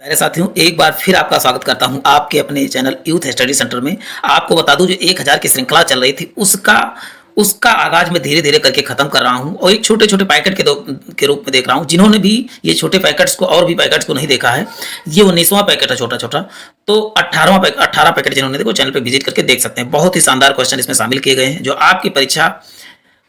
प्यारे साथियों, एक बार फिर आपका स्वागत करता हूं आपके अपने चैनल यूथ स्टडी सेंटर में। आपको बता दूं, जो 1000 की श्रृंखला चल रही थी उसका उसका आगाज मैं धीरे धीरे करके खत्म कर रहा हूं और एक छोटे छोटे पैकेट के रूप में देख रहा हूं। जिन्होंने भी ये छोटे पैकेट्स को और भी पैकेट्स को नहीं देखा है, ये 19वां पैकेट है छोटा छोटा। तो 18 पैकेट जिन्होंने देखो, चैनल पर विजिट करके देख सकते हैं। बहुत ही शानदार क्वेश्चन इसमें शामिल किए गए हैं जो आपकी परीक्षा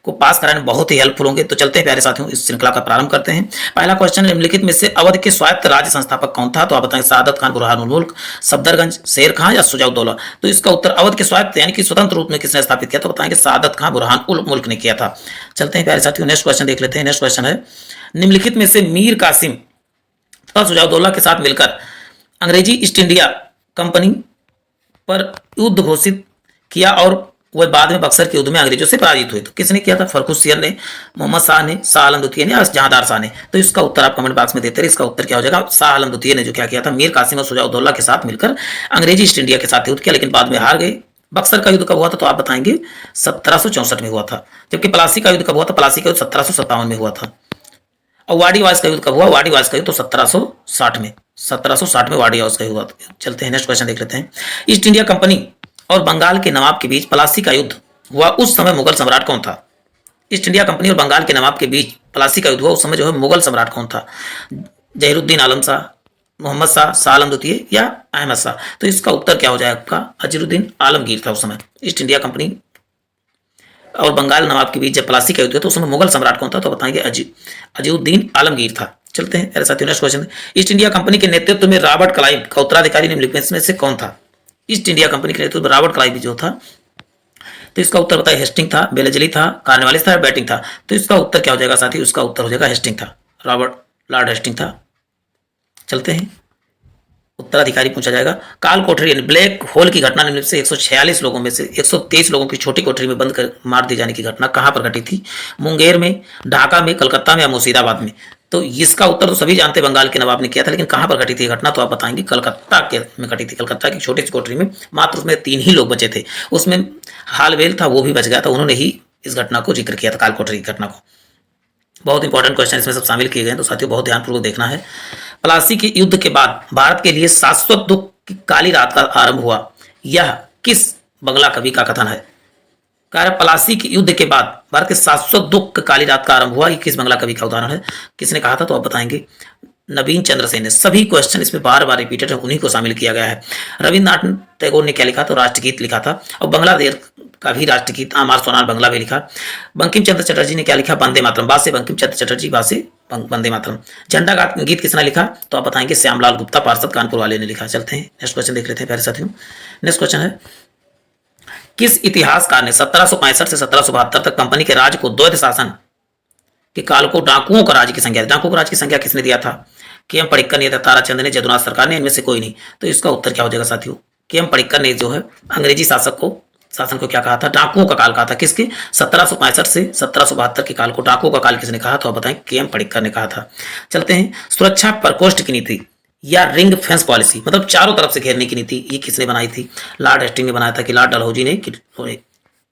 को पास कराने में बहुत ही हेल्पफुल होंगे। तो चलते हैं प्यारे साथियों, इस श्रृंखला का प्रारंभ करते हैं। पहला क्वेश्चन, निम्नलिखित में से अवध के स्वायत्त राज्य संस्थापक कौन था? तो आप बताएं, सादत खान, बुरहानुल मुल्क, सफदरगंज, शेर खां या सुजाउद्दौला। तो इसका उत्तर अवध के स्वायत्त यानी कि स्वतंत्र रूप में किसने स्थापित किया? तो बताएंगे सादत खां बुरहानुल मुल्क ने किया था। चलते हैं प्यारे साथियों, नेक्स्ट क्वेश्चन देख लेते हैं। नेक्स्ट क्वेश्चन है, निम्नलिखित में से मीर कासिम तथा सुजाउद्दौला के साथ मिलकर अंग्रेजी ईस्ट इंडिया कंपनी पर युद्ध घोषित किया और वह बाद में बक्सर के युद्ध में अंग्रेजों से पराजित हुए। तो किसने किया था? फर्रुखसियर ने, मोहम्मद शाह ने, शाह आलम द्वितीय ने या जहांदार शाह ने। तो इसका उत्तर आप कमेंट बॉक्स में देते रहे। इसका उत्तर क्या हो जाएगा? शाह आलम द्वितीय ने जो क्या किया था, मीर कासिम और सुजाउद्दौला के साथ मिलकर अंग्रेजी ईस्ट इंडिया के साथ युद्ध किया, लेकिन बाद में हार गए। बक्सर का युद्ध कब हुआ था? तो आप बताएंगे 1764 में हुआ था। जबकि प्लासी का युद्ध कब हुआ था? प्लासी का युद्ध 1757 में हुआ था। और वाड़ी वास का युद्ध कब हुआ? वाड़ी वास का युद्ध तो 1760 में वाड़ी वास का युद्ध हुआ। चलते हैं नेक्स्ट क्वेश्चन देख लेते हैं। ईस्ट इंडिया कंपनी और बंगाल के नवाब के बीच प्लासी का युद्ध हुआ, उस समय मुगल सम्राट कौन था? ईस्ट इंडिया कंपनी और बंगाल के नवाब के बीच प्लासी का युद्ध हुआ, उस समय जो है मुगल सम्राट कौन था? जहीरुद्दीन आलम शाह, मोहम्मद शाह, शाह आलम द्वितीय या अहमद शाह। तो इसका उत्तर क्या हो जाएगा आपका? अजरुद्दीन आलमगीर था उस समय। ईस्ट इंडिया कंपनी और बंगाल नवाब के बीच जब प्लासी का युद्ध हुआ तो उस समय मुगल सम्राट कौन था? तो बताएंगे अजरुद्दीन आलमगीर था। चलते हैं मेरे साथियों, next question. East India company के नेतृत्व में रॉबर्ट क्लाइव का उत्तराधिकारी निम्नलिखित में से कौन था? ईस्ट इंडिया कंपनी के नेतृत्व में रॉबर्ट क्लाइव जो था, तो इसका उत्तर बताइए हेस्टिंग था, बेलेजली था, कार्नवालिस था, बैटिंग था। तो इसका उत्तर क्या हो जाएगा साथी? उसका उत्तर हो जाएगा हेस्टिंग था, लॉर्ड हेस्टिंग था। चलते हैं, उत्तराधिकारी पूछा जाएगा। काल कोठरी यानी ब्लैक होल की घटना निम्न से 146 लोगों में से 123 लोगों की छोटी कोठरी में बंद कर मार दिए जाने की घटना कहां पर घटी थी? मुंगेर में, ढाका में, कलकत्ता में या मुर्शिदाबाद में। तो इसका उत्तर तो सभी जानते, बंगाल के नवाब ने किया था, लेकिन कहां पर घटी थी घटना? तो आप बताएंगे कलकत्ता के में घटी थी। कलकत्ता की छोटी सी कोठरी में मात्र उसमें 3 ही लोग बचे थे। उसमें हालवेल था, वो भी बच गया था। उन्होंने ही इस घटना को जिक्र किया था, काल कोठरी की घटना को। बहुत इंपॉर्टेंट क्वेश्चन इसमें सब शामिल किए गए हैं, तो साथियों बहुत ध्यानपूर्वक देखना है। प्लासी के युद्ध के बाद भारत के लिए शाश्वत दुख की काली रात का आरंभ हुआ, यह किस बंगला कवि का कथन है? प्लासी के युद्ध के बाद भारत के शाश्वत दुख की काली रात का आरंभ हुआ, ये किस बंगला कवि का उदाहरण है? किसने कहा था? तो आप बताएंगे नवीन चंद्र सेन ने। सभी क्वेश्चन इसमें बार बार रिपीटेड है, उन्हीं को शामिल किया गया है। रविन्द्रनाथ टैगोर ने क्या लिखा? तो राष्ट्रगीत लिखा था। और बांग्लादेश का भी राष्ट्रगीत आमार सोनार बंगला भी लिखा। बंकिम चंद्र चटर्जी ने क्या लिखा? वंदे मातरम। बात से बंकिम चंद्र चटर्जी, बात से वंदे मातरम। झंडा गीत किसने लिखा? तो आप बताएंगे श्यामलाल गुप्ता, पार्षद कानपुर वाले ने लिखा। चलते हैं नेक्स्ट क्वेश्चन देख लेते हैं प्यारे साथियों। नेक्स्ट क्वेश्चन है, किस इतिहासकार ने 1765 से 1772 तक कंपनी के राज्य को द्वैध शासन के काल को डाकुओं का राज्य की संज्ञा? डाकुओं का राज्य की संज्ञा किसने दिया था? के.एम. पडिक्कर ने, ताराचंद ने, जदुनाथ सरकार ने, इनमें से कोई नहीं। तो इसका उत्तर क्या हो जाएगा साथियों? के.एम. पडिक्कर ने जो है अंग्रेजी शासन को क्या कहा था? डाकुओं का काल कहा था। किसके? 1765 से 1772 के काल को डाकुओं का काल किसने कहा? तो आप बताएं, के.एम. पडिक्कर ने कहा था। चलते हैं, सुरक्षा प्रकोष्ठ की नीति या रिंग फेंस पॉलिसी, मतलब चारों तरफ से घेरने की नीति, ये किसने बनाई थी? लॉर्ड हेस्टिंग ने बनाया था कि लॉर्ड डलहौजी ने कि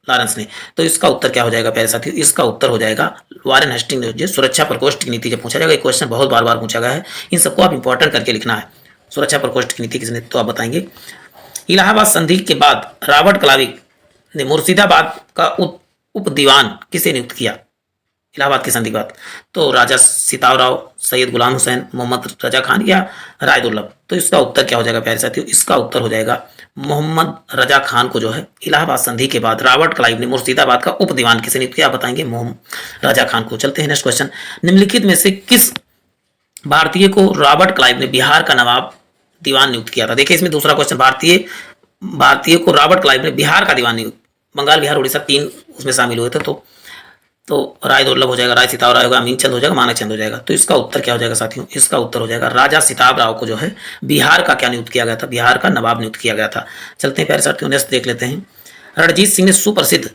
लॉरेंस ने? तो इसका उत्तर क्या हो जाएगा प्यारे साथियों? इसका उत्तर हो जाएगा वारेन हेस्टिंग ने। जो सुरक्षा प्रकोष्ठ की नीति जब पूछा जाएगा, एक क्वेश्चन बहुत बार बार पूछा गया है, इन सबको आप इंपॉर्टेंट करके लिखना है। सुरक्षा प्रकोष्ठ की नीति किसने? तो आप बताएंगे इलाहाबाद संधि के बाद रॉबर्ट क्लाइव ने मुर्शिदाबाद का उप दीवान किसे नियुक्त किया? इलाहाबाद की संधि के बाद तो राजा सितावराव, सैयद गुलाम हुसैन, मोहम्मद रजा खान या राय दुर्लभ। तो इसका उत्तर क्या हो जाएगा प्यारे साथियों? इसका उत्तर हो जाएगा मोहम्मद रजा खान को जो है इलाहाबाद संधि के बाद रॉबर्ट क्लाइव ने मुर्शिदाबाद का उप दीवान किसे नियुक्त किया? बताएंगे मोहम्मद रजा खान को। चलते हैं नेक्स्ट क्वेश्चन। निम्नलिखित में से किस भारतीय को रॉबर्ट क्लाइव ने बिहार का नवाब दीवान नियुक्त किया था? देखिए इसमें दूसरा क्वेश्चन, भारतीय को रॉबर्ट क्लाइव ने बिहार का दीवान नियुक्त, बंगाल, बिहार, उड़ीसा 3 उसमें शामिल हुए थे। तो राय दुर्लभ हो जाएगा, राय सिताब राय होगा, अमीन चंद हो जाएगा, मानक चंद हो जाएगा। तो इसका उत्तर क्या हो जाएगा साथियों? इसका उत्तर हो जाएगा राजा सिताब राव को जो है बिहार का क्या नियुक्त किया गया था? बिहार का नवाब नियुक्त किया गया था। चलते हैं प्यारे साथियों, नेक्स्ट देख लेते हैं। रणजीत सिंह ने सुप्रसिद्ध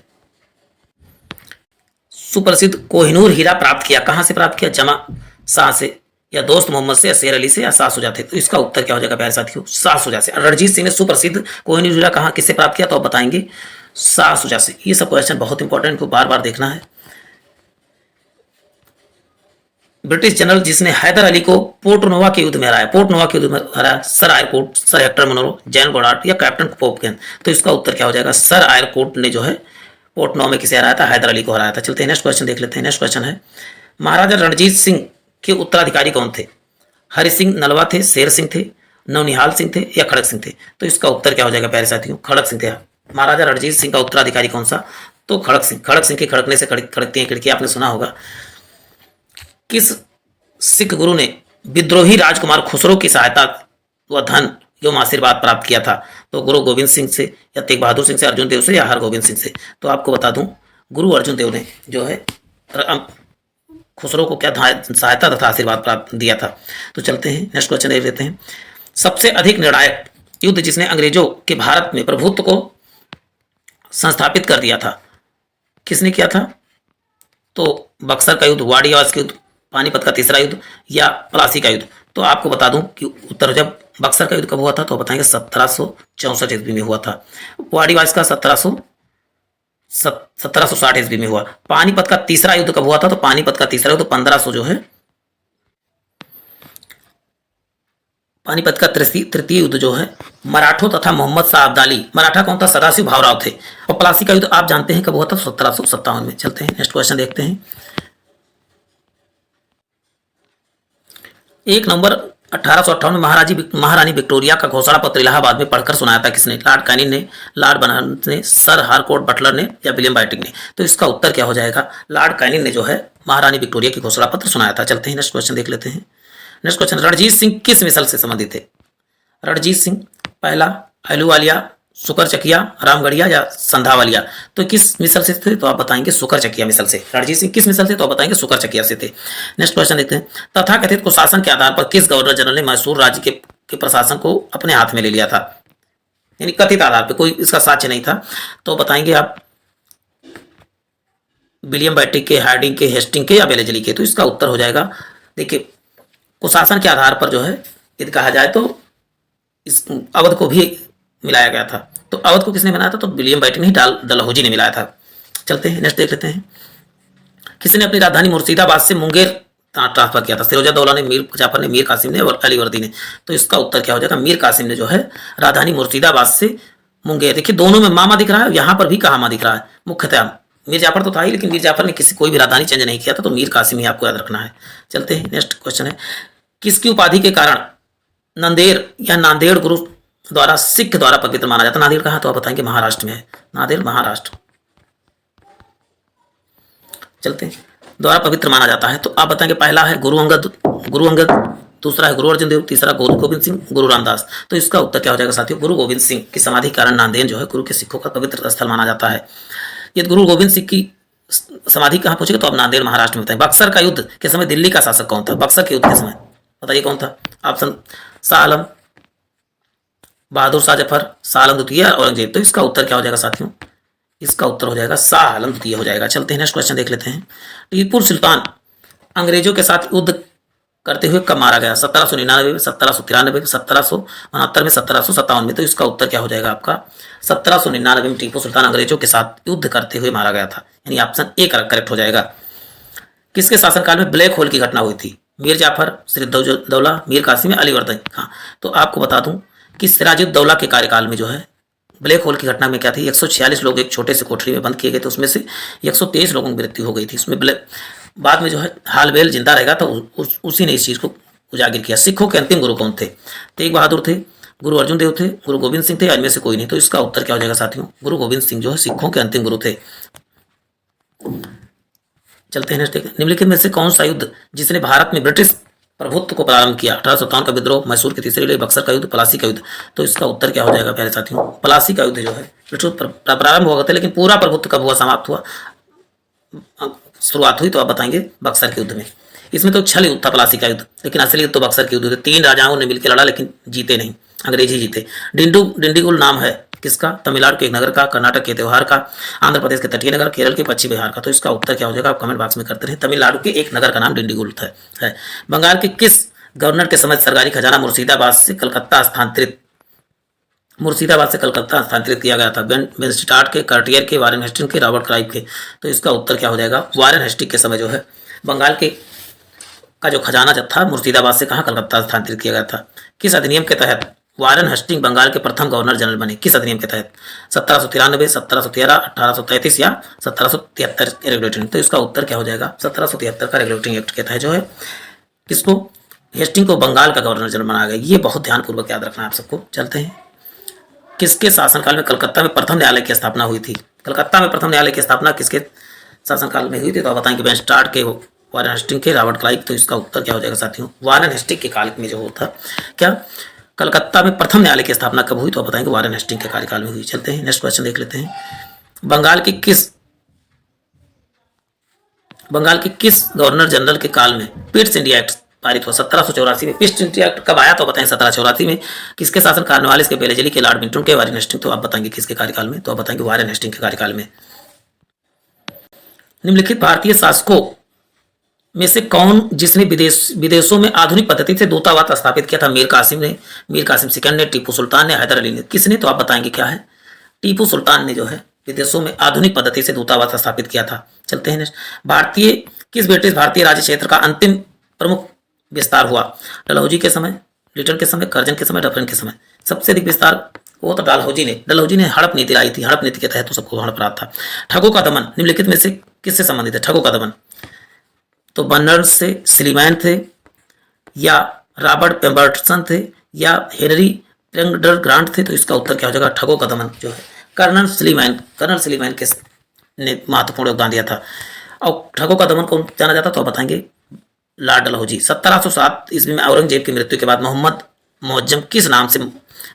कोहिनूर हीरा प्राप्त किया, कहां से प्राप्त किया? जमा शाह से या दोस्त मोहम्मद से या शेर अली से या शाह सुजा थे? तो इसका उत्तर क्या हो जाएगा प्यारे साथियों? शाह सुजा से। रणजीत सिंह ने सुप्रसिद्ध कोहिनूर हीरा कहां किससे प्राप्त किया? तो आप बताएंगे शाह सुजा से। ये सब क्वेश्चन बहुत इंपॉर्टेंट, इनको बार बार देखना है। ब्रिटिश जनरल जिसने हैदर अली को पोर्टनोवा के युद्ध में हराया, पोर्टनोवा के युद्ध में हराया? Sir Eyre Coote, sir Hector Munro, जैन गोडार्ट या कैप्टन पोपकिन? तो इसका उत्तर क्या हो जाएगा? सर आयरकोट ने जो है पोर्टनोवा में किसे हराया था? हैदर अली को हराया था। चलते हैं नेक्स्ट क्वेश्चन देख लेते हैं। नेक्स्ट क्वेश्चन है, महाराजा रणजीत सिंह के उत्तराधिकारी कौन थे? हरि सिंह नलवा थे, शेर सिंह थे, नवनिहाल सिंह थे या खड़क सिंह थे? तो इसका उत्तर क्या हो जाएगा प्यारे साथियों? खड़क सिंह थे। महाराजा रणजीत सिंह का उत्तराधिकारी कौन सा? तो खड़क सिंह। खड़क सिंह के खड़कने से खड़कती हैं खिड़की, आपने सुना होगा। किस सिख गुरु ने विद्रोही राजकुमार खुसरो की सहायता व धन एवं आशीर्वाद प्राप्त किया था? तो गुरु गोविंद सिंह से या तेग बहादुर सिंह से, अर्जुन देव से या हरगोविंद सिंह से? तो आपको बता दूं, गुरु अर्जुन देव ने जो है खुसरो को क्या सहायता तथा आशीर्वाद प्राप्त दिया था। तो चलते हैं नेक्स्ट क्वेश्चन देख लेते हैं। सबसे अधिक निर्णायक युद्ध जिसने अंग्रेजों के भारत में प्रभुत्व को संस्थापित कर दिया था, किसने किया था? तो बक्सर का युद्ध, वाडियावास का युद्ध, पानीपत का तीसरा युद्ध या प्लासी का युद्ध? तो आपको बता दूं कि उत्तर, जब बक्सर का युद्ध कब हुआ था तो बताएंगे 1764 ईस्वी में हुआ था। वाडियावास का 1760 ईस्वी में हुआ। पानीपत का तीसरा युद्ध कब हुआ था? तो पानीपत का तीसरा युद्ध 1500 जो है, पानीपत का तृतीय युद्ध जो है मराठों तथा मोहम्मद शाह अब्दाली, मराठा कौन था? सदाशिव भावराव थे। और प्लासी का युद्ध आप जानते हैं कब हुआ था? 1757 में। चलते हैं नेक्स्ट क्वेश्चन देखते हैं। 1 नवंबर 1858 में महारानी विक्टोरिया का घोषणा पत्र इलाहाबाद में पढ़कर सुनाया था किसने? लॉर्ड कैनिंग ने, लॉर्ड बर्नस ने, सर हारकोर्ट बटलर ने या विलियम बाइटिंग ने? तो इसका उत्तर क्या हो जाएगा? लॉर्ड कैनिंग ने जो है महारानी विक्टोरिया की घोषणा पत्र सुनाया था। चलते हैं नेक्स्ट क्वेश्चन देख लेते हैं। नेक्स्ट क्वेश्चन, रणजीत सिंह किस मिसल से संबंधित थे? रणजीत सिंह पहला अहलूवालिया, सुकरचकिया, रामगढ़िया या संधावालिया? तो किस मिसल से थे? तो आप बताएंगे सुकरचकिया मिसल से। रणजीत सिंह किस मिसल से? तो आप बताएंगे सुकरचकिया से थे। नेक्स्ट क्वेश्चन देखते हैं। तथाकथित कुशासन के आधार पर किस गवर्नर जनरल ने मैसूर राज्य के प्रशासन को अपने हाथ में ले लिया था? यानी कथित आधार पर, कोई इसका साक्ष्य नहीं था। तो बताएंगे आप विलियम बेटिक के, हार्डिंग के, हेस्टिंग के या बेलेजली के? तो इसका उत्तर हो जाएगा, देखिए कुशासन के आधार पर जो है यदि कहा जाए तो इस अवध को भी मिलाया गया था। तो अवध को किसने बनाया था? तो विलियम बेटिक नहीं, डलहौजी ने मिलाया था। चलते हैं नेक्स्ट देख लेते हैं। किसने अपनी राजधानी मुर्शिदाबाद से मुंगेर ट्रांसफर किया था? सिरोजा ने, मीर जाफर ने, मीर कासिम ने और अलीवर्दी ने? तो इसका उत्तर क्या हो जाएगा? मीर कासिम ने जो है राजधानी मुर्शिदाबाद से मुंगेर, देखिए दोनों में मामा दिख रहा है, यहाँ पर भी कहा मामा दिख रहा है। मुख्यतः मीर जाफर तो था ही, लेकिन मीर जाफर ने कोई भी राजधानी चेंज नहीं किया था, तो मीर कासिम ही आपको याद रखना है। चलते हैं नेक्स्ट क्वेश्चन है, किसकी उपाधि के कारण नंदेड़ या नांदेड़ गुरु द्वारा सिख द्वारा पवित्र माना जाता है? नांदेड़ कहाँ? तो आप बताएंगे महाराष्ट्र में है, नांदेड़ महाराष्ट्र। चलते हैं, द्वारा पवित्र माना जाता है। तो आप बताएंगे पहला है गुरु अंगद, दूसरा है गुरु अर्जुन देव, तीसरा गुरु गोविंद सिंह, गुरु रामदास। तो इसका उत्तर क्या हो जाएगा साथियों? गुरु गोविंद सिंह की समाधि के कारण नांदेड़ जो है गुरु के सिखों का पवित्र स्थल माना जाता है। यदि गुरु गोविंद सिंह की समाधि कहाँ पूछेगा तो आप नांदेड़ महाराष्ट्र में बताएं। बक्सर का युद्ध के समय दिल्ली का शासक कौन था? बक्सर के युद्ध के समय बताइए कौन था? ऑप्शन शाह आलम, बहादुर शाह जफर, शाह आलम द्वितीय, औरंगजेब। तो इसका उत्तर क्या हो जाएगा साथियों? इसका उत्तर हो जाएगा शाह आलम द्वितीय हो जाएगा। चलते हैं नेक्स्ट क्वेश्चन देख लेते हैं। टीपू सुल्तान अंग्रेजों के साथ युद्ध करते हुए कब मारा गया? 1799 में, 1793 में, 1769 में, 1757 में? तो इसका उत्तर क्या हो जाएगा आपका? 1799 में टीपू सुल्तान अंग्रेजों के साथ युद्ध करते हुए मारा गया था, यानी ऑप्शन ए करेक्ट हो जाएगा। किसके शासनकाल में ब्लैक होल की घटना हुई थी? मीर जाफर, सिराजुद्दौला, मीर कासिम, अलीवर्दी? हाँ, तो आपको बता दूं कि सिराजुद्दौला के कार्यकाल में जो है ब्लैक होल की घटना में क्या थी? 146 लोग एक छोटे से कोठरी में बंद किए गए थे, उसमें से 123 लोगों की मृत्यु हो गई थी। उसमें बाद में जो है हालवेल जिंदा रहेगा, तो उसी ने इस चीज को उजागर किया। सिखों के अंतिम गुरु कौन थे? तेग बहादुर थे, गुरु अर्जुन देव थे, गुरु गोविंद सिंह थे, इनमें से कोई नहीं। तो इसका उत्तर क्या हो जाएगा साथियों? गुरु गोविंद सिंह जो है सिखों के अंतिम गुरु थे। चलते हैं निम्नलिखित में से कौन सा युद्ध जिसने भारत में ब्रिटिश प्रभुत्व को प्रारंभ किया? 1857 का विद्रोह, मैसूर की तीसरी लड़ाई, बक्सर का युद्ध, प्लासी का युद्ध? तो इसका उत्तर क्या हो जाएगा प्यारे साथियों? प्लासी का युद्ध जो है प्रारंभ हुआ था, लेकिन पूरा प्रभुत्व कब हुआ, समाप्त हुआ, शुरुआत हुई तो आप बताएंगे बक्सर के युद्ध में। इसमें तो छल युद्ध था प्लासी का युद्ध, लेकिन असली युद्ध तो बक्सर के युद्ध थे। 3 राजाओं ने मिलकर लड़ा, लेकिन जीते नहीं, अंग्रेज ही जीते। डिंडीगुल नाम है किसका? तमिलनाडु के एक नगर का, कर्नाटक के त्योहार का, आंध्र प्रदेश के तटीय नगर, केरल के पश्चिम बिहार का? तो इसका उत्तर क्या हो जाएगा? आप कमेंट बॉक्स में करते रहे। तमिलनाडु के एक नगर का नाम डिंडीगुल है। बंगाल के किस गवर्नर के समय सरकारी खजाना मुर्शिदाबाद से कलकत्ता स्थानांतरित किया गया था? वेस्टगार्ड के, कार्टियर के, वारेन हेस्टिंग के, रॉबर्ट क्लाइव के? तो इसका उत्तर क्या हो जाएगा? वारेन हेस्टिंग के समय जो है बंगाल के का जो खजाना जब था मुर्शिदाबाद से कहाँ कलकत्ता स्थानांतरित किया गया था। किस अधिनियम के तहत वारेन हेस्टिंग बंगाल के प्रथम गवर्नर जनरल बने, किस अधिनियम के तहत? 1793, 1713, 1833 या 1773 रेगुलेटिंग। तो इसका उत्तर क्या हो जाएगा? 1773 का रेगुलेटिंग एक्ट के तहत जो है किसको, हेस्टिंग को बंगाल का गवर्नर जनरल बनाया गया। ये बहुत ध्यानपूर्वक याद रखना है आप सबको। चलते हैं, किसके शासनकाल में कलकत्ता में प्रथम न्यायालय की स्थापना हुई थी? कलकत्ता में प्रथम न्यायालय की स्थापना किसके शासनकाल में हुई थी? तो आप बताएंगे बेनस्टार्ड के, वारेन हेस्टिंग के, रॉबर्ट क्लाइव। तो इसका उत्तर क्या हो जाएगा साथियों? वारेन हेस्टिंग के काल में जो होता क्या कलकत्ता में प्रथम न्यायालय की स्थापना कब हुई? तो आप बताएंगे वारेन हेस्टिंग के कार्यकाल में हुई। चलते हैं नेक्स्ट क्वेश्चन देख लेते हैं। बंगाल के किस गवर्नर जनरल के काल में पिट्स इंडिया एक्ट पारित हुआ? 1784 में। पिट्स इंडिया एक्ट कब आया? तो बताएं 1784 में। किसके शासन काल में? वाले इसके पहले दिल्ली के लॉर्ड मिंटन के, वारेन हेस्टिंग। तो आप बताएंगे किसके कार्यकाल में? तो आप बताएंगे वारेन हेस्टिंग के कार्यकाल में। निम्नलिखित भारतीय शासकों में से कौन जिसने विदेशों में आधुनिक पद्धति से दूतावास स्थापित किया था? मीर कासिम ने, मीर कासिम सेकंड ने, टीपू सुल्तान ने, हैदर अली ने। किसने? तो आप बताएंगे क्या है? टीपू सुल्तान ने जो है विदेशों में आधुनिक पद्धति से दूतावास स्थापित किया था। चलते हैं नेक्स्ट। किस ब्रिटिश भारतीय राज्य क्षेत्र का अंतिम प्रमुख विस्तार हुआ? डलहौजी के समय, लिटन के समय, कर्जन के समय, डफरिन के समय। सबसे अधिक विस्तार वो तो डलहौजी ने हड़प नीति लाई थी। हड़प नीति के तहत तो सबको हड़प रहा था। ठगों का दमन निम्नलिखित में से किससे संबंधित है? ठगों का दमन तो बर्नर्ड से, स्लीमैन थे, या रॉबर्ट पेम्बरटन थे, या हेनरी प्रेंडरग्रांट थे। तो इसका उत्तर क्या हो जाएगा? ठगों का दमन जो है कर्नल स्लीमैन के ने महत्वपूर्ण योगदान दिया था। और ठगों का दमन कौन जाना जाता? तो बताएंगे लॉर्ड डलहौजी। 1707 ईस्वी में औरंगजेब की मृत्यु के बाद मोहम्मद मुअज्जम किस नाम से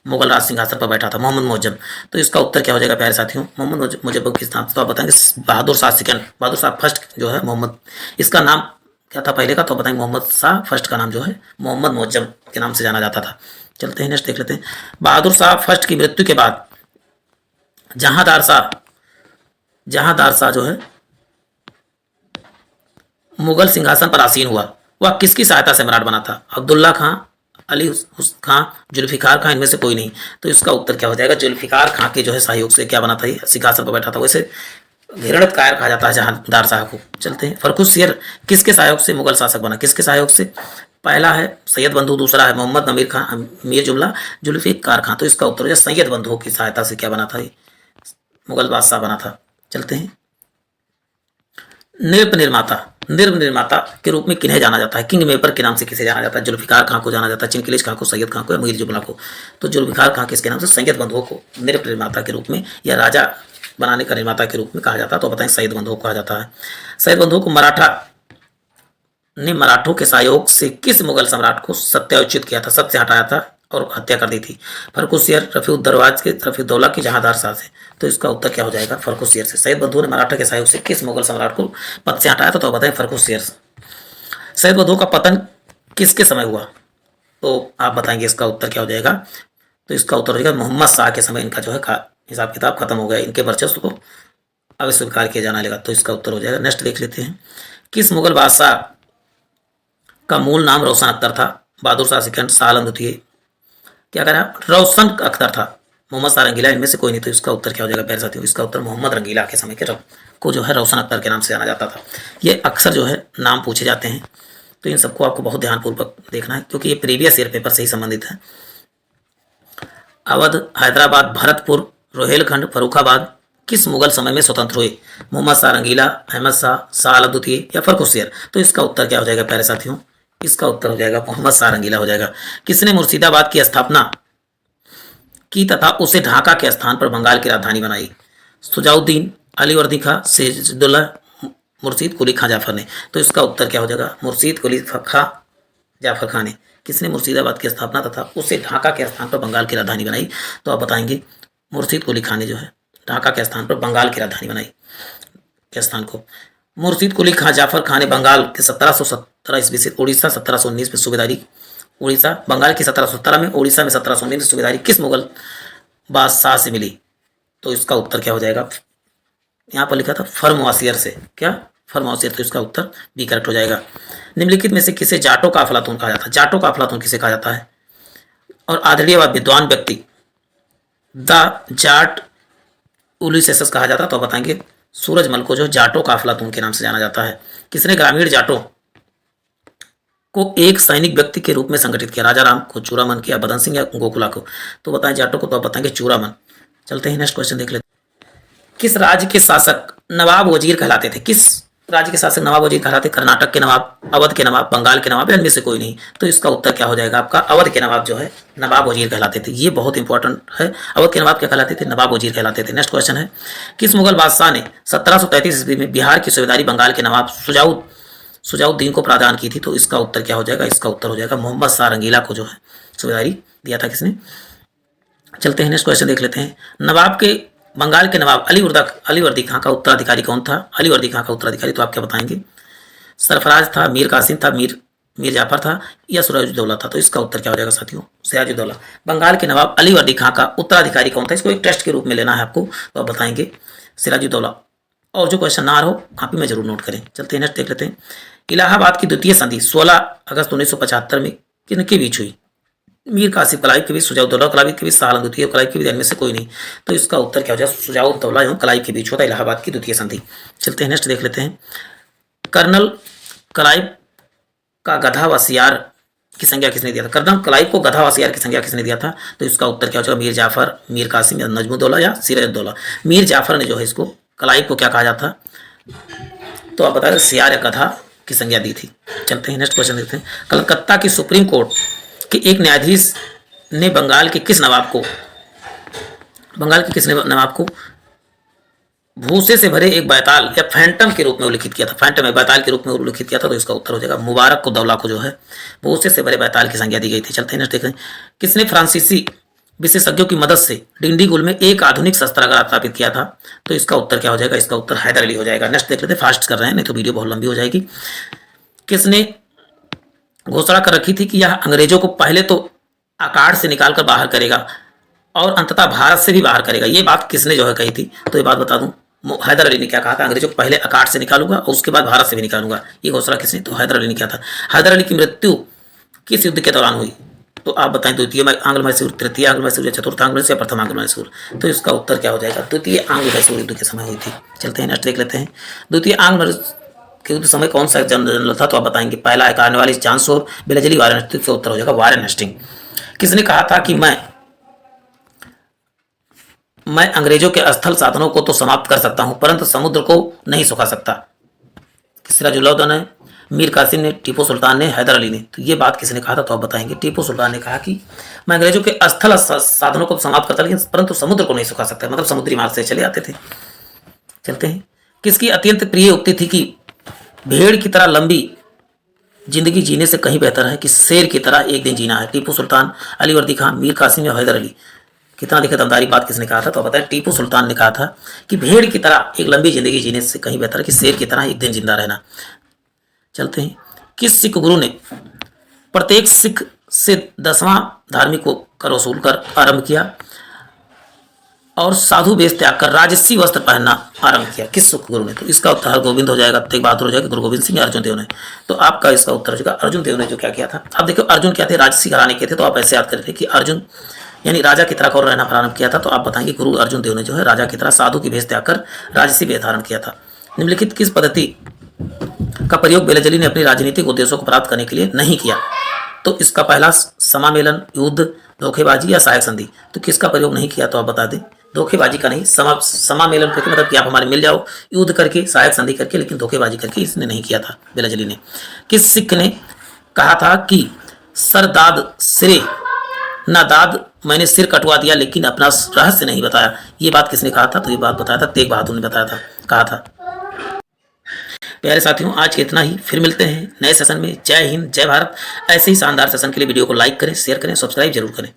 मुगल राज सिंहासन पर बैठा था? मोहम्मद मुअज्जम। तो इसका उत्तर क्या हो जाएगा प्यारे साथियों? मोहम्मद मुअज्जम किस नाम से? तो आप बताएंगे बहादुर शाह सेकंड, बहादुर शाह फर्स्ट जो है मोहम्मद, इसका नाम क्या था पहले का? तो बताएंगे मोहम्मद शाह फर्स्ट का नाम जो है मोहम्मद मुअज्जम के नाम से जाना जाता था। चलते हैं नेक्स्ट देख लेते हैं। बहादुर शाह फर्स्ट की मृत्यु के बाद जहांदार शाह जो है मुगल सिंहासन पर आसीन हुआ। वह किसकी सहायता से सम्राट बना था? अब्दुल्ला खां, अली खां, जुल्फिकार खां, इनमें से कोई नहीं। तो इसका उत्तर क्या हो जाएगा? जुल्फिकार खां के जो है सहयोग से क्या बना था? ये सिंहासन पर बैठा था। वैसे घृणित कायर कहा जाता है जहांदार शाह को। चलते हैं। फर्रुखसियर किसके सहयोग से मुगल शासक बना? किसके सहयोग से? पहला है सैयद बंधु, दूसरा है मोहम्मद अमीर खां, मीर जुमला, जुल्फिकार खां। तो इसका उत्तर हो जाए सैयद बंधुओं की सहायता से क्या बना था? ये मुगल बादशाह बना था। चलते हैं। निर्भ निर्माता के रूप में किन्हें जाना जाता है? किंग मेकर के नाम से किसे जाना जाता है? जुल्फिकार खां को जाना जाता है, चिनकिलिश खां को, सैयद खां को, या मीर जुमला को। तो जुल्फिकार खां किसके नाम से? सैयद बंधुओं को निर्भ निर्माता के रूप में या राजा बनाने का निर्माता के रूप में कहा जाता है। तो बताएं सैयद बंधुओं को कहा जाता है। सैयद बंधुओं को मराठों के सहयोग से किस मुगल सम्राट को सत्यायोचित किया था, सत्य से हटाया था और हत्या कर दी थी? फर्रुखसियर, रफीउद्दौला की, जहांदार शाह से। तो इसका उत्तर क्या हो जाएगा? फर्रुखसियर से। सैयद बंधुओं ने मराठा के सहयोग से किस मुगल सम्राट को पद से हटाया था? तो बताएं फर्रुखसियर से। सैयद बंधुओं का पतन किसके समय हुआ? तो आप बताएंगे इसका उत्तर क्या हो जाएगा? तो इसका उत्तर हो जाएगा मोहम्मद शाह के समय इनका जो है हिसाब किताब खत्म हो गया, इनके वर्चस्व को अब स्वीकार किया जाने लगा। तो इसका उत्तर हो जाएगा। नेक्स्ट देख लेते हैं। किस मुगल बादशाह का मूल नाम रोशन अख्तर था? बहादुर शाह सेकंड, शाह आलम द्वितीय, क्या कह रहा है? रोशन अख्तर था, मोहम्मद शाह रंगीला, इनमें से कोई नहीं। तो इसका उत्तर क्या हो जाएगा प्यारे साथियों? इसका उत्तर मोहम्मद रंगीला के समय के को जो है रोशन अख्तर के नाम से जाना जाता था। ये अक्सर जो है नाम पूछे जाते हैं, तो इन सबको आपको बहुत ध्यानपूर्वक देखना है क्योंकि ये प्रीवियस ईयर पेपर से ही संबंधित है। अवध, हैदराबाद, भरतपुर, रोहेलखंड, फर्रुखाबाद किस मुगल समय में स्वतंत्र हुए? मोहम्मद शाह रंगीला, अहमद शाह, शाह आलम द्वितीय या फर्रुखसियर। तो इसका उत्तर क्या हो जाएगा प्यारे साथियों? इसका उत्तर हो जाएगा मोहम्मद शाह रंगीला हो जाएगा। किसने मुर्शिदाबाद की स्थापना की तथा उसे ढाका के स्थान पर बंगाल की राजधानी बनाई? सुजाउद्दीन, अलीवर्दी खां, सिराजुद्दौला, मुर्शीद कुली खां जाफर ने। तो इसका उत्तर क्या हो जाएगा? मुर्शीद कुली खां जाफर खां ने। किसने मुर्शिदाबाद की स्थापना तथा उसे ढाका के स्थान पर बंगाल की राजधानी बनाई? तो आप बताएंगे मुर्शीद कुली खां ने जो है ढाका के स्थान पर बंगाल की राजधानी बनाई के स्थान को। मुर्शीद कुली खां जाफर खां ने बंगाल के 1717 ईस्वी से उड़ीसा 1719 में सूबेदारी, उड़ीसा बंगाल की 1717 में, उड़ीसा में 1719 में सूबेदारी किस मुगल बादशाह से मिली? तो इसका उत्तर क्या हो जाएगा? यहाँ पर लिखा था फर्रुखसियर से। क्या? फर्रुखसियर। तो इसका उत्तर बी करेक्ट हो जाएगा। निम्नलिखित में से किसे जाटों का अफलातून कहा जाता है? जाटों का अफलातून किसे कहा जाता है? और आदरणीय व विद्वान व्यक्ति द जाट उलिसेस कहा जाता है। तो बताएंगे सूरजमल को जो जाटों का अफलातून के नाम से जाना जाता है। किसने ग्रामीण जाटों को एक सैनिक व्यक्ति के रूप में संगठित किया? राजा राम को, चूड़ामन किया, बदन सिंह या गोकुला को? तो बताएं जाटों को, तो आप बताएंगे चूड़ामन। चलते हैं नेक्स्ट क्वेश्चन देख लेते हैं। किस राज्य के शासक नवाब वजीर कहलाते थे? किस राज्य के शासक नवाब वजीर कहलाते? कर्नाटक के नवाब, अवध के नवाब, बंगाल के नवाब या इनमें से कोई नहीं? तो इसका उत्तर क्या हो जाएगा आपका? अवध के नवाब जो है नवाब वजीर कहलाते थे। ये बहुत इंपॉर्टेंट है। अवध के नवाब क्या कहलाते थे? नवाब वजीर कहलाते थे। नेक्स्ट क्वेश्चन है, किस मुगल बादशाह ने 1733 ईस्वी में बिहार की सूबेदारी बंगाल के नवाब सुजाउद्दीन को प्रदान की थी? तो इसका उत्तर क्या हो जाएगा? इसका उत्तर हो जाएगा मोहम्मद शाह रंगीला को जो है सूबेदारी दिया था किसने? चलते हैं नेक्स्ट क्वेश्चन देख लेते हैं। नवाब के बंगाल के नवाब अलीवर्दी खां का उत्तराधिकारी कौन था? अलीवर्दी खां का उत्तराधिकारी तो आप क्या बताएंगे? सरफराज था, मीर कासिम था, मीर जाफर था या सिराजुद्दौला था? तो इसका उत्तर क्या हो जाएगा साथियों? सिराजुद्दौला। बंगाल के नवाब अलीवर्दी खां का उत्तराधिकारी कौन था? इसको एक टेस्ट के रूप में लेना है आपको, तो आप बताएंगे सिराजुद्दौला। और जो क्वेश्चन ना हो कॉपी में जरूर नोट करें। चलते हैं नेक्स्ट देख लेते हैं। इलाहाबाद की द्वितीय संधि 16 अगस्त 1975 में किनके बीच हुई? मीर कासिम कलाइब के बीच, सुजाउद्दौला कलाइब के बीच, शाह आलम द्वितीय कलाइब के बीच, इनमें से कोई नहीं? तो इसका उत्तर क्या हो जाएगा? सुजाउद्दौला एवं कलाइब के बीच होता है इलाहाबाद की द्वितीय संधि। चलते हैं नेक्स्ट देख लेते हैं। कर्नल कलाइब का गधा व सियार की संज्ञा किसने दिया था? कर्नल कलाइब को गधा व सियार की संज्ञा किसने दिया था? तो इसका उत्तर क्या हो जाएगा? मीर जाफर, मीर कासिम या नजमुद्दौला या सिराजुद्दौला? मीर जाफर ने जो है इसको कलाइब को क्या कहा जाता? तो आप बता रहे सियार या गधा की संज्ञा दी थी। चलते हैं नेक्स्ट क्वेश्चन देखते हैं। कलकत्ता की सुप्रीम कोर्ट के एक न्यायाधीश ने बंगाल के किस नवाब को भूसे से भरे एक बैताल या फैंटम के रूप में उल्लिखित किया था? फैंटम है बैताल के रूप में उल्लिखित किया था। तो इसका उत्तर हो जाएगा मुबारक को दौला को जो है भूसे से भरे बैताल की संज्ञा दी गई थी। चलते हैं नेक्स्ट देखते हैं। किसने फ्रांसीसी विशेषज्ञों की मदद से डिंडीगुल में एक आधुनिक शस्त्रागार स्थापित किया था? तो इसका उत्तर क्या हो जाएगा? इसका उत्तर हैदर अली हो जाएगा। नेक्स्ट देख लेते हैं। फास्ट कर रहे हैं नहीं तो वीडियो बहुत लंबी हो जाएगी। किसने घोषणा कर रखी थी कि यह अंग्रेजों को पहले तो अकाड़ से निकालकर बाहर करेगा और अंततः भारत से भी बाहर करेगा? ये बात किसने जो है कही थी? तो ये बात बता दूं, हैदर अली ने क्या कहा था? अंग्रेजों को पहले अकाड़ से निकालूंगा और उसके बाद भारत से भी निकालूंगा। ये घोषणा किसने? तो हैदर अली ने किया था। हैदर अली की मृत्यु किस युद्ध के दौरान हुई? तो आप बताएं, द्वितीय आंग्ल मैसूर, तृतीय आंग्ल मैसूर या चतुर्थ आंग्ल मैसूर या प्रथम आंग्ल मैसूर? तो इसका उत्तर क्या हो जाएगा? द्वितीय आंग्ल मैसूर युद्ध के समय हुई थी। चलते हैं नेक्स्ट देख लेते हैं। द्वितीय आंग्ल मैसूर के युद्ध समय कौन सा जनरल था? तो आप बताएंगे पहला एक आने वाली चांसोर, बेलजली, वारेन हेस्टिंग। इसका उत्तर हो जाएगा वारेन हेस्टिंग। किसने कहा था कि मैं अंग्रेजों के स्थल साधनों को तो समाप्त कर सकता हूं परंतु समुद्र को नहीं सुखा सकता? सिराजुद्दौला ने, मीर कासिम ने, टीपू सुल्तान ने, हैदर अली ने? तो ये बात किसने कहा था? तो आप बताएंगे टीपू सुल्तान ने कहा कि मैं अंग्रेजों के स्थल साधनों को तो समाप्त करता लेकिन परंतु समुद्र को नहीं सुखा सकता, मतलब समुद्री मार्ग से चले आते थे। चलते हैं। किसकी अत्यंत प्रिय उक्ति थी कि भेड़ की तरह लंबी जिंदगी जीने से कहीं बेहतर है कि शेर की तरह एक दिन जीना है? टीपू सुल्तान, अलीवर्दी खां, मीर कासिम या हैदर अली? कितना देखिए दमदारी बात किसने कहा था? तो बताया टीपू सुल्तान ने कहा था कि भेड़ की तरह एक लंबी जिंदगी जीने से कहीं बेहतर है कि शेर की तरह एक दिन जिंदा रहना। चलते हैं। किस सिख गुरु ने प्रत्येक सिख से 10वां धार्मिक कर वसूल कर आरंभ किया और साधु वेश त्याग कर राजसी वस्त्र पहनना आरंभ किया? किस सिख गुरु ने? तो इसका उत्तर हरगोविंद हो जाएगा, तेग बहादुर हो जाएगा, गुरु गोविंद सिंह या अर्जुन देव ने? तो आपका इसका उत्तर हो जाएगा अर्जुन देव ने। जो क्या किया था? अब देखो अर्जुन क्या थे? राजसी घराने के थे। तो आप ऐसे याद करते कि अर्जुन यानी राजा की तरह रहना प्रारंभ किया था। तो आप बताएंगे गुरु अर्जुन देव ने जो है राजा की तरह साधु की भेष त्याग कर राजसी वेश धारण किया था। निम्नलिखित किस पद्धति का प्रयोग बेलजली ने अपने राजनीतिक उद्देश्यों को प्राप्त करने के लिए नहीं किया? तो इसका पहला समामेलन, युद्ध, धोखेबाजी या सहायक संधि? तो किसका प्रयोग नहीं किया? तो आप बता दें धोखेबाजी का नहीं, समामेलन करके, मतलब कि आप हमारे मिल जाओ, युद्ध करके, सहायक संधि करके, लेकिन धोखेबाजी करके इसने नहीं किया था बेलजली ने। किस सिख ने कहा था कि सरदाद सिरे ना दाद, मैंने सिर कटवा दिया लेकिन अपना रहस्य नहीं बताया? ये बात किसने कहा था? तो ये बात बताया था तेग बहादुर ने बताया था, कहा था। प्यारे साथियों, आज के इतना ही। फिर मिलते हैं नए सेशन में। जय हिंद, जय भारत। ऐसे ही शानदार सेशन के लिए वीडियो को लाइक करें, शेयर करें, सब्सक्राइब जरूर करें।